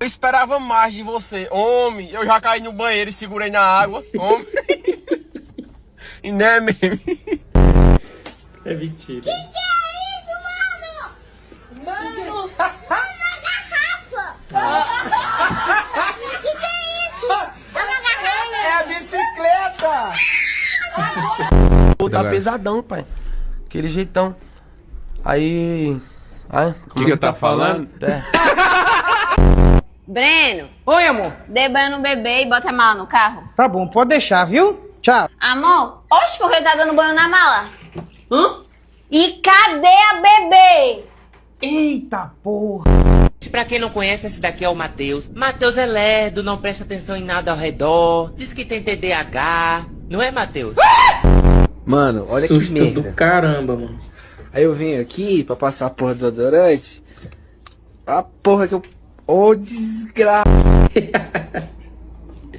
Eu esperava mais de você. Homem, eu já caí no banheiro e segurei na água. Homem. E não é mesmo? É mentira. Que é isso, mano? Mano! Uma garrafa! Que é isso? É uma garrafa! É a bicicleta! Pô, tá pesadão, pai. Aquele jeitão. Aí... Ai, O que tá falando? É. Breno, Oi, amor. dê banho no bebê e bota a mala no carro. Tá bom, pode deixar, viu? Tchau. Amor, oxe, por que tá dando banho na mala? Hã? E cadê a bebê? Eita porra. Pra quem não conhece, esse daqui é o Matheus. Matheus é lerdo, não presta atenção em nada ao redor. Diz que tem TDAH. Não é, Matheus? Mano, olha Susto que merda. do caramba, mano. Aí eu venho aqui pra passar a porra do desodorante. A porra que eu... Ô, desgraça.